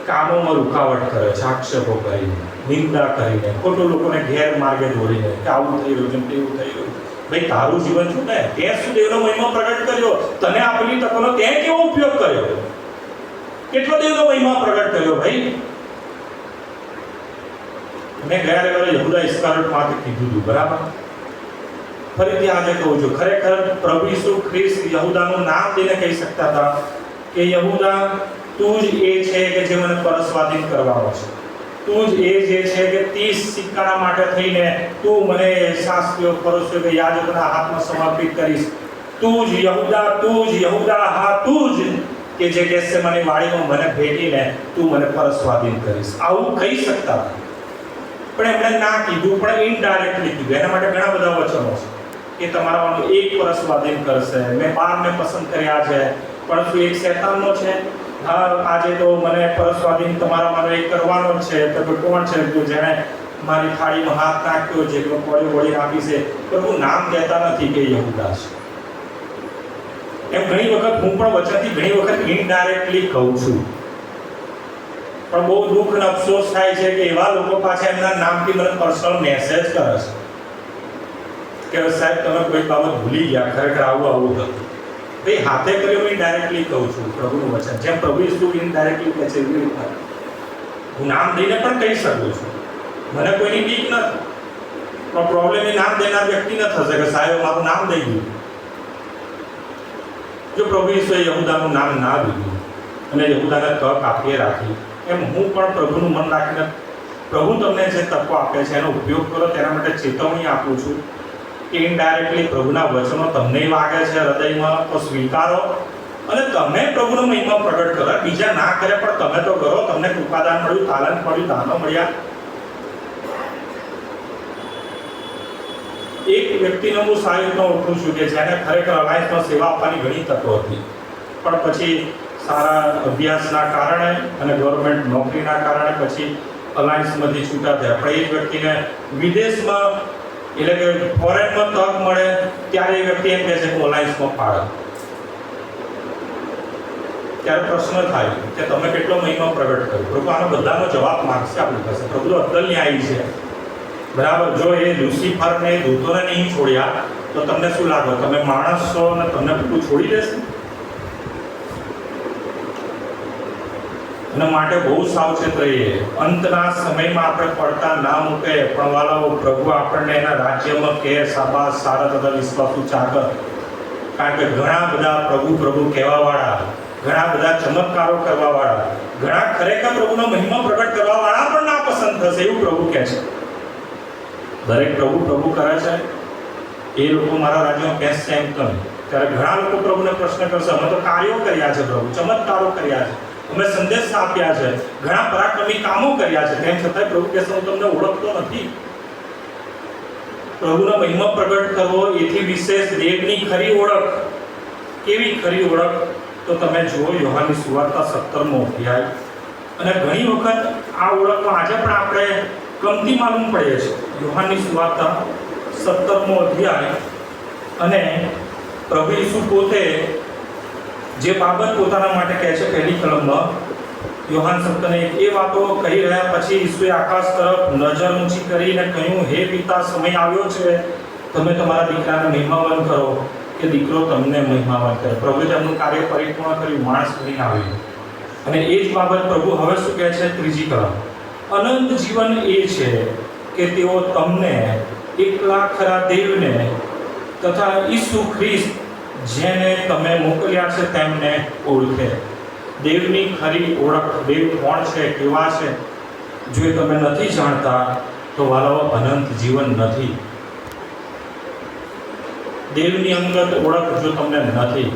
કામોમાં રૂકાવટ કરે છે, આક્ષેપો કરીને, નિંદા કરીને, ખોટું લોકોને ગેરમાર્ગે દોરીને કે આવું થઈ રહ્યું છે, તેવું થઈ રહ્યું. ભાઈ, તારું જીવન શું ને? તે શું દેવનો મહિમા પ્રગટ કર્યો? તને આપેલી તકોનો તે કેવો ઉપયોગ કર્યો? કેટલો દેવનો મહિમા પ્રગટ કર્યો ભાઈ? મેં ગયા રવિવારે યહૂદા ઇસ્કારિયોત માટે કીધું હતું, બરાબર? ફરીથી આજે કહું છું. ખરેખર પ્રભુ ઈસુ ખ્રિસ્ત યહૂદાનું નામ દઈને કહી શકતા હતા કે યહૂદા, તું જ એ છે કે જે મને પરસ્વાધીન કરવાનો છે. તું જ એ જે છે કે 30 સિક્કાના માટે થઈને તું મને શાસ્ત્રીઓ પરોસ્યો કે યાજકોના હાથમાં સમર્પિત કરીશ. તું જ યહૂદા, હા તું જ કે જે ગેથસેમાની વાડીમાં મને ભેટીને તું મને પરસ્વાધીન કરીશ. આવું કહી શકતા હતા, પણ એમણે ના કીધું, પણ ઇનડાયરેક્ટલી કીધું. એના માટે ઘણા બધા વચનો છે કે તમારામાંનો એક પરસ્વાધીન કરશે. મેં 12ને પસંદ કર્યા છે, પણ શું એક શૈતાનનો છે? હા, આજે તો મને પરસ્વાધીન તમારામાંનો એક કરવાનો જ છે. તો કોણ છે જેણે મારી થાળીમાં હાથ નાખ્યો, જેટલો કોળી વળી નાખી છે? પ્રભુ નામ કહેતા નથી કે યહૂદા છે. એમ ઘણી વખત હું પણ વચનથી ઘણી વખત ઇનડાયરેક્ટલી કહું છું, પણ બહુ દુઃખ અને અફસોસ થાય છે કે એવા લોકો પાછા એમના નામથી મને પર્સનલ મેસેજ કરે છે કે સાહેબ તમે કોઈ બાબત ભૂલી ગયા, ખરેખર આવું હતું. ભાઈ, હાથે કર્યો હું ઇનડાયરેક્ટલી કહું છું પ્રભુનું વચન. જેમ પ્રભુ ઈસુ ઇનડાયરેક્ટલી કહે છે એવી રીતના હું નામ દઈને પણ કહી શકું છું. મને કોઈની બીક નથી, પણ પ્રોબ્લેમ એ નામ દેનાર વ્યક્તિને થશે કે સાહેબ મારું નામ દઈ ગયું. જો પ્રભુ ઈસુએ યહૂદાનું નામ ના દીધું અને યહૂદાને તક આપીએ રાખી, એમ હું પણ પ્રભુનું મન રાખીને પ્રભુ તમને જે તકો આપે છે એનો ઉપયોગ કરો. તેના માટે ચેતવણી આપું છું કે ઇનડાયરેક્ટલી પ્રભુના વચનો તમને વાગે છે હૃદયમાં તો સ્વીકારો અને તમે પ્રભુનો મહિમા પ્રગટ કરો. બીજા ના કરે પણ તમે તો કરો. તમને કૃપાદાન મળ્યું, તાલંત મળ્યું, દાનો મળ્યા. એક વ્યક્તિને હું સારી રીતના ઓળખું છું કે જેને ખરેખર અલાયન્સમાં સેવા આપવાની ઘણી તકો હતી, પણ પછી સારા અભ્યાસના કારણે અને ગવર્મેન્ટ નોકરીના કારણે પછી અલાયન્સમાંથી છૂટા થયા. પણ એ વ્યક્તિને વિદેશમાં એટલે કે ફોરેનમાં તક મળે ત્યારે એ વ્યક્તિ એમ કહે છે કે અલાયન્સમાં પાડે. ત્યારે પ્રશ્ન થાય કે તમે કેટલો મહિમા પ્રગટ કર્યો? પ્રભુ આનો બધાનો જવાબ માંગશે આપણી પાસે. પ્રભુ તો અદ્દલ ન્યાયી છે, બરાબર? જો એ લુસિફરને, દૂતોને નહીં છોડ્યા તો તમને શું લાગે? તમે માણસ છો અને તમને બધું છોડી દેશે? એના માટે બહુ સાવચેત રહીએ. અંતના સમયમાં આપણે પડતા ના મૂકે, પણ વાલાઓ પ્રભુ આપણને એના રાજ્યમાં કે શાબાશ, સારા તથા વિશ્વાસુ ચાકર. કારણ કે ઘણા બધા પ્રભુ કહેવાવાળા, ઘણા બધા ચમત્કારો કરવાવાળા, ઘણા ખરેખર પ્રભુનો મહિમા પ્રગટ કરવાવાળા પણ ના પસંદ થશે એવું પ્રભુ કહે છે. દરેક પ્રભુ પ્રભુ કરે છે એ લોકો મારા રાજ્યમાં બેસશે એમ કેમ? ત્યારે ઘણા લોકો પ્રભુને પ્રશ્ન કરશે, અમે તો કાર્યો કર્યા છે પ્રભુ, ચમત્કારો કર્યા છે, અમે સંદેશ આપ્યા છે, ઘણા પરાક્રમી કામો કર્યા છે, તેમ છતાંય પ્રભુ કહેશે હું તમને ઓળખતો નથી. પ્રભુનો મહિમા પ્રગટ કરવો એથી વિશેષ દેવની ખરી ઓળખ. કેવી ખરી ઓળખ? તો તમે જુઓ યોહાનની સુવાર્તા 17મો અધ્યાય. અને ઘણી વખત આ ઓળખમાં આજે પણ આપણે કમતી માલુમ પડે છે. યોહાનની સુવાર્તા 17મો અધ્યાય. અને પ્રભુ ઈસુ પોતે જે બાબત પોતાના માટે કહે છે પહેલી કલમમાં યોહાન 17 એ વાતો કહી રહ્યા પછી ઈસુએ આકાશ તરફ નજર ઊંચી કરીને કહ્યું, હે પિતા, સમય આવ્યો છે, તમે તમારા દીકરાને મહિમાવાન કરો કે દીકરો તમને મહિમાવાન કરે. પ્રભુએ તેમનું કાર્ય પરિપૂર્ણ કર્યું, માણસ બનીને આવ્યું. અને એ જ બાબત પ્રભુ હવે શું કહે છે? ત્રીજી કલમ, અનંત જીવન એ છે કે તેઓ તમને એકલા ખરા દેવને તથા ઈસુ ખ્રિસ્ત જેને તમે મોકલ્યા છે તેમને ઓળખે. દેવની ખરી ઓળખ, દેવ કોણ છે, કેવા છે, જો એ તમે નથી જાણતા તો વાલાઓ અનંત જીવન નથી. દેવની અંગત ઓળખ જો તમને નથી,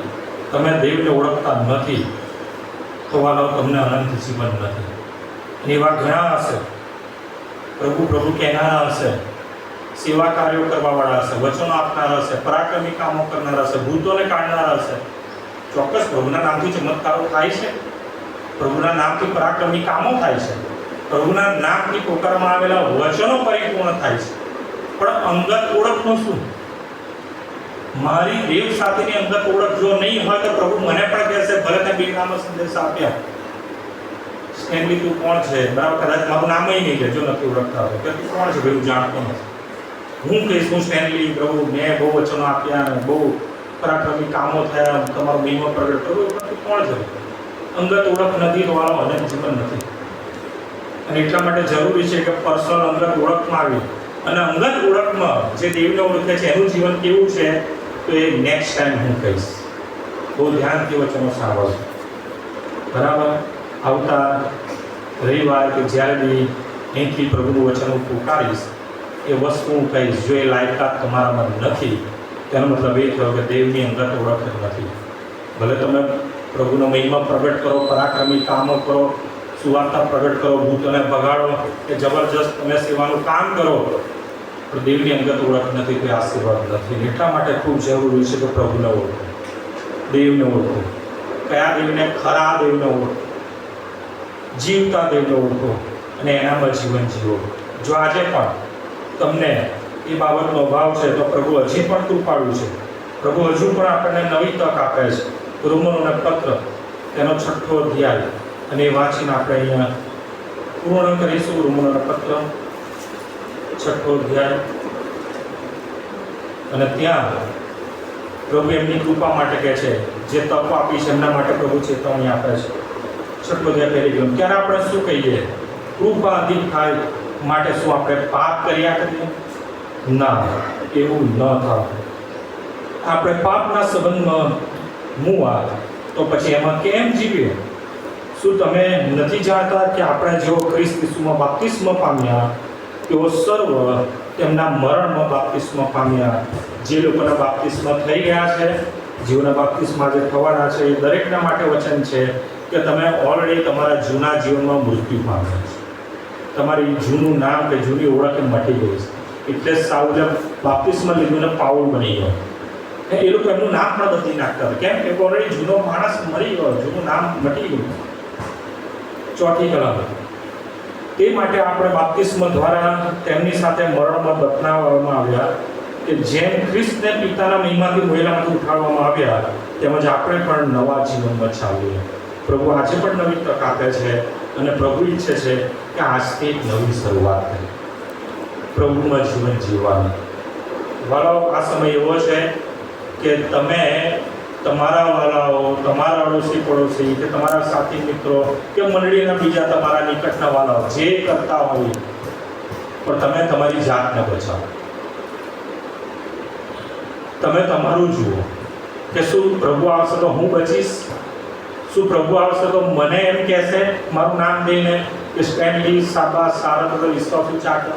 તમે દેવને ઓળખતા નથી તો વાલાઓ તમને અનંત જીવન નથી. એવા ઘણા હશે પ્રભુ પ્રભુ કહેનારા હશે, સેવા કાર્યો કરવાવાળા હશે, વચનો આપનારા હશે, પરાક્રમી કામો કરનારા હશે, ભૂતોને કાઢનારા હશે. ચોક્કસ પ્રભુના નામથી ચમત્કારો થાય છે, પ્રભુના નામથી પરાક્રમી કામો થાય છે, પ્રભુના નામથી પોકારવામાં આવેલા વચનો પરિપૂર્ણ થાય છે. પણ અંગત ઓળખનું શું? મારી દેવ સાથેની અંગત ઓળખ જો નહીં હોય તો પ્રભુ મને પણ કહેશે, ભલે તે બીરનામો સંદેશ આપ્યા, સ્ટેનલી તું કોણ છે? બરાબર, કદાચ મારું નામ નહીં લે જો નથી ઓળખતા હોય કે તું કોણ છે ભાઈ, હું જાણતો નથી. હું કહીશ હું સ્ટેનલી, પ્રભુ મેં બહુ વચનો આપ્યા, બહુ પરાક્રમી કામો થયા, તમારો મહિમા પ્રગટ કરો, તું કોણ છે? અંગત ઓળખ નથી તો વાળો અનંત જીવન નથી. અને એટલા માટે જરૂરી છે કે પર્સનલ અંગત ઓળખમાં આવી. અને અંગત ઓળખમાં જે દેવને ઓળખે છે એનું જીવન કેવું છે તો એ નેક્સ્ટ ટાઈમ હું કહીશ. બહુ ધ્યાનથી વચનો સાંભળજો. બરાબર, આવતા રવિવાર કે જ્યારે બી અહીંથી પ્રભુનું વચન હું પુકારીશ એ વસ્તુ હું કહીશ. જો એ લાયકાત તમારામાં નથી તેનો મતલબ એ થયો કે દેવની અંગત ઓળખ નથી. ભલે તમે પ્રભુનો મહિમા પ્રગટ કરો, પરાક્રમી કામો કરો, સુવાર્તા પ્રગટ કરો, ભૂતોને ભગાડો કે જબરજસ્ત તમે સેવાનું કામ કરો, પણ દેવની અંગત ઓળખ નથી તો આશીર્વાદ નથી. એટલા માટે ખૂબ જરૂરી છે કે પ્રભુને ઓળખો, દેવને ઓળખો. કયા દેવને? ખરા દેવને ઓળખો, જીવતા દેવને ઓળખો અને એનામાં જીવન જીવો. જો આજે પણ તમને એ બાબતનો અભાવ છે તો પ્રભુ હજી પણ કૃપાળુ છે. પ્રભુ હજુ પણ આપણને નવી તક આપે છે. રોમનોના પત્ર તેનો 6થો અધ્યાય અને એ વાંચીને આપણે અહીંયા પૂર્ણ કરીશું. રોમનોના પત્ર 6થો અધ્યાય. અને ત્યાં પ્રભુ એમની કૃપા માટે કહે છે, જે તક આપી છે એમના માટે પ્રભુ ચેતવણી આપે છે. 6થો અધ્યાય પહેલી કલમ, ત્યારે આપણે શું કહીએ? કૃપા અધિક થાય માટે શું આપણે પાપ કર્યા કરીએ? ના, એવું ન થાય. આપણે પાપના સંબંધમાં મુવા તો પછી એમાં કેમ જીવીએ? શું તમે નથી જાણતા કે આપણે જેઓ ખ્રિસ્ત ઈસુમાં બાપ્તિસ્મ પામ્યા તેઓ સર્વ તેમના મરણમાં બાપ્તિસ્મ પામ્યા. જે લોકોના બાપ્તિસ્મ થઈ ગયા છે, જેઓના બાપ્તિસ્મ આજે થવાના છે, એ દરેકના માટે વચન છે કે તમે ઓલરેડી તમારા જૂના જીવનમાં મૃત્યુ પામ્યા છે. તમારી જૂનું નામ કે જૂની ઓળખ મટી ગઈ છે. એટલે સાઉલે બાપ્તિસ્મ લીધું ને પાઉલ બની ગયો. એ લોકો એમનું નામ પણ બદલી નાખતા હતા. કેમ? કે ઓલરેડી જૂનો માણસ મરી ગયો, જૂનું નામ મટી ગયું. 4થી કલમ, તે માટે આપણે બાપ્તિસ્મ દ્વારા તેમની સાથે મરણમાં દફનાવવામાં આવ્યા કે જેમ ખ્રિસ્તને પિતાના મહિમાથી મોયેલામાંથી ઉઠાડવામાં આવ્યા તેમજ આપણે પણ નવા જીવનમાં ચાલીએ. પ્રભુ આજે પણ નવી તક આપે છે અને પ્રભુ ઈચ્છે છે કે આજથી એક નવી શરૂઆત થાય, પ્રભુમાં જીવન જીવવાનું. વાલાઓ, આ સમય એવો છે કે તમે તમારા વાલાઓ, તમારા અડોશી પડોશી કે તમારા સાથી મિત્રો કે મંડળીના બીજા તમારા નિકટના વાલાઓ જે કરતા હોય પણ તમે તમારી જાતને બચાવો. તમે તમારું જુઓ કે શું પ્રભુ આવશે તો હું બચીશ? શું પ્રભુ આવશે તો મને એમ કહેશે મારું નામ દઈને કે સ્ટેનલી, સાબા, સારા, વિશ્વાસુ ચાકર?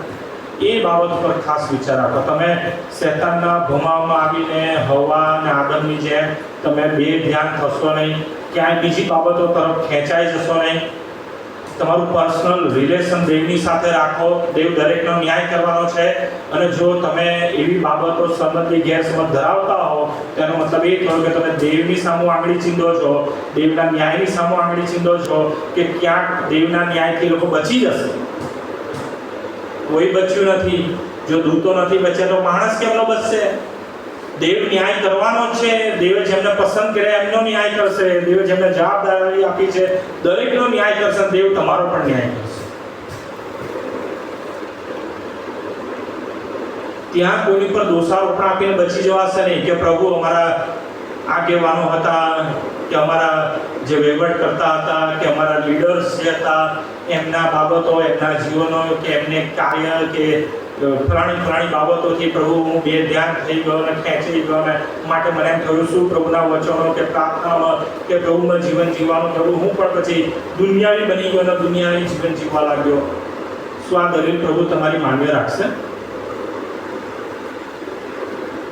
એ બાબત પર ખાસ વિચાર રાખો. તમે શૈતાનના ભમાવમાં આવીને હવા અને આદમની જેમ તમે બે ધ્યાન થશો નહીં, ક્યાંય બીજી બાબતો તરફ ખેંચાઈ જશો નહીં. તમારું પર્સનલ રિલેશન દેવની સાથે રાખો. દેવ દરેકનો ન્યાય કરવાનો છે, અને જો તમે એવી બાબતો સંબંધી ગેરસમજ ધરાવતા હો તેનો મતલબ એ થયો કે તમે દેવની સામું આંગળી ચીંધો છો, દેવના ન્યાયની સામું આંગળી ચીંધો છો, કે ક્યાંક દેવના ન્યાયથી લોકો બચી જશે. કોઈ બચ્યું નથી. જો દૂતો નથી બચ્યા તો માણસ કેમનો બચશે? દેવ ન્યાય કરવાનો છે. દેવે જેમને પસંદ કર્યા એમનો ન્યાય કરશે. દેવે જેમને જવાબદારી આપી છે દરેકનો ન્યાય કરશે. દેવ તમારો પણ ન્યાય કરશે. ત્યાં કોઈની પર દોષારોપણ આપીને બચી જવાશે નહીં કે પ્રભુ અમારા આગેવાનો હતા, કે અમારા જે વહીવટ કરતા હતા, કે અમારા લીડર્સ જે હતા એમના બાબતો, એમના જીવનો, કે એમને કાર્ય, કે ફલાણી બાબતોથી પ્રભુ હું બે ધ્યાન થઈ ગયો અને ખેંચી ગયો, અને માટે મને એમ થયું શું પ્રભુના વચનો કે પ્રાર્થનામાં કે પ્રભુમાં જીવન જીવવાનું પ્રભુ હું પણ પછી દુનિયાવી બની ગયો અને દુનિયાવી જીવન જીવવા લાગ્યો. શું આ દલીલ પ્રભુ તમારી માન્ય રાખશે?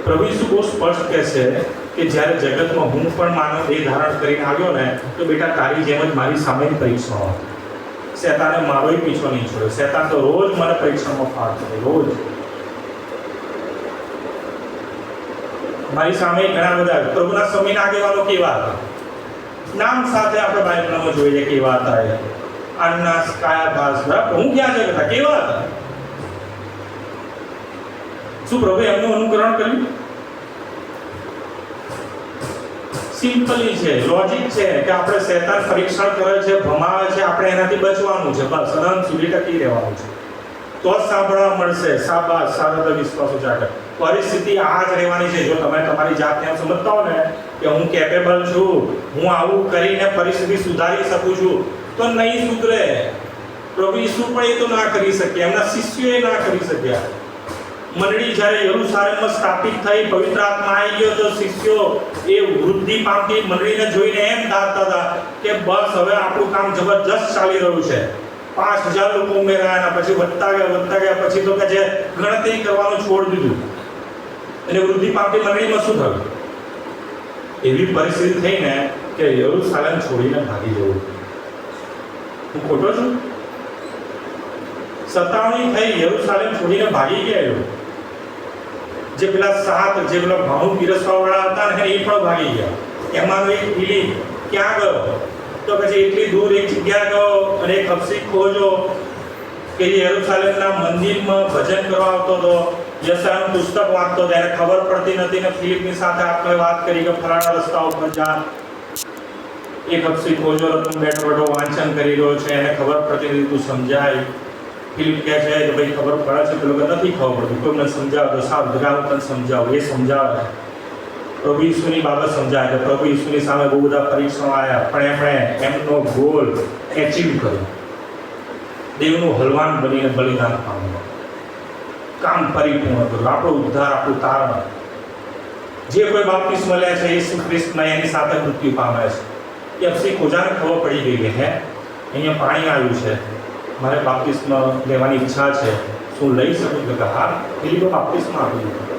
પ્રભુ ઈસુ બહુ સ્પષ્ટ કહે છે કે જ્યારે જગતમાં હું પણ માનવ દેહ ધારણ કરીને આવ્યો ને, તો બેટા તારી જેમ જ મારી સામેની પરીક્ષાઓ હતી. શેતાને મારોય પીછો નહીં છોડ્યો. શેતાન તો રોજ મને પરીક્ષામાં ફાળતો હતો, રોજ. મારી સામે ઘણા બધા પ્રભુના સમયના આગેવાનો કેવા હતા, નામ સાથે આપણે બાઇબલમાં જોઈએ કેવા હતા. એ અન્નાસ, કાયાભાસ, બરાબર. હું ક્યાં જગત હતા, કેવા હતા? શું પ્રભુએ એમનું અનુકરણ કર્યું? સિમ્પલી છે, લોજિક છે કે આપણે શૈતાન પરીક્ષણ કરે છે, ભમાવે છે, આપણે એનાથી બચવાનું છે. બસ અનંત સુધી ટકી રહેવાનું છે. તો જ સાંભળવા મળશે. શાબાશ, સારા વિશ્વાસ ઉજાગર. પરિસ્થિતિ આ જ રહેવાની છે. જો તમે તમારી જાતને એમ સમજતા હો ને કે હું કેપેબલ છું, હું આવું કરીને પરિસ્થિતિ સુધારી શકું છું, તો નહીં સુધરે. પ્રભુ ઈસુ પણ એ તો ના કરી શક્યા, એમના શિષ્યોએ ના કરી શક્યા. મંડળી જ્યારે યરુશલેમમાં સ્થાપિત થઈ, પવિત્ર આત્મા આવી ગયો, તો શિષ્યો એ વૃદ્ધિ પામતી મંડળીને જોઈને એમ ધારતા હતા કે બસ હવે આપણું કામ જબરજસ્ત ચાલી રહ્યું છે. 5000 લોકો ઉમેરાયા, પછી વધતા ગયા, પછી તો કે જે ગણતરી કરવાનું છોડી દીધું. અને વૃદ્ધિ પામતી મંડળીમાં શું થયું? એવી પરિસ્થિતિ થઈ ને કે યરુશલેમ છોડીને ભાગી જવું. હું ખોટો છું? સતાવણી થઈ, યરુશલેમ છોડીને ભાગી ગયા. જે પેલા 7 જે પેલા ભાણું પીરસવા વાળા હતા ને એ પણ ભાગી ગયા. એમાંનો એક ફિલિપ ક્યાં ગયો? તો પછી એટલી દૂર એક જગ્યા ગયો અને એક હબસી ખોજો કે યરુશલેમના મંદિરમાં ભજન કરવા આવતો હતો, યશાયાનું પુસ્તક વાંચતો હતો. એને ખબર પડતી નથી ને ફિલિપની સાથે આપણે વાત કરી કે ફલાણા રસ્તા ઉપર જા. એક હબસી ખોજો બેઠો વાંચન કરી રહ્યો છે, એને ખબર પડતી નથી, તું સમજાય. ફિલિપ કહે છે કે ભાઈ ખબર પડે છે, પેલો નથી ખબર પડતું, કોઈ મને સમજાવે તો સાવ ભગા હું તને સમજાવું. એ સમજાવે, પ્રભુ ઈસુની બાબત સમજાય કે પ્રભુ ઈસુની સામે બહુ બધા પરીક્ષણો આવ્યા, પણ એમણે એમનો ગોલ એચીવ કર્યો. દેવનું હલવાન બનીને બલિદાન પામ્યો, કામ પરિપૂર્ણ કર્યું, આપણો ઉદ્ધાર, આપણું તારણ. જે કોઈ બાપ્તિસ્મા લે છે ઈસુ ખ્રિસ્તના એની સાથે મૃત્યુ પામે છે. એ અફસી ખોજાને ખબર પડી ગઈ કે હે અહીંયા પાણી આવ્યું છે, મારે બાપ્તિસ્મા લેવાની ઈચ્છા છે, શું લઈ શકું? કે હા, ફિલિપે બાપ્તિસ્મા આપી દીધો.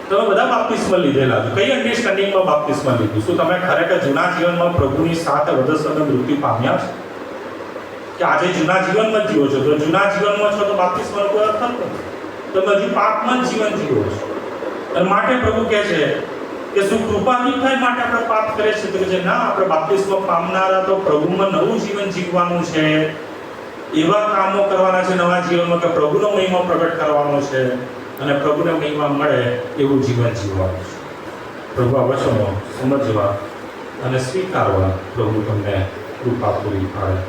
તમે બધા બાપ્તિસ્મા લીધેલા છો. કઈ અન્ડરસ્ટેન્ડિંગમાં બાપ્તિસ્મા લીધું? શું તમે ખરેખર જૂના જીવનમાં પ્રભુની સાથે વધુ સમય મૃત્યુ પામ્યા છો? કે આજે જૂના જીવનમાં જ જીવો છો? તો જૂના જીવનમાં છો તો બાપ્તિસ્માનો કોઈ અર્થ નથી. તમે હજુ પાપમાં જ જીવન જીવો છો. અને માટે પ્રભુ કહે છે કે શું કૃપા નહીં થાય માટે આપણે પાપ કરે છે? તો કે ના, આપણે બાપ્તિસ્મા પામનારા તો પ્રભુમાં નવું જીવન જીવવાનું છે, એવા કામો કરવાના છે નવા જીવનમાં કે પ્રભુનો મહિમા પ્રગટ કરવાનો છે, અને પ્રભુને મહિમા મળે એવું જીવન જીવવાનું છે. પ્રભુ આ વચનો સમજવા અને સ્વીકારવા પ્રભુ તમને કૃપા પૂરી પાડે.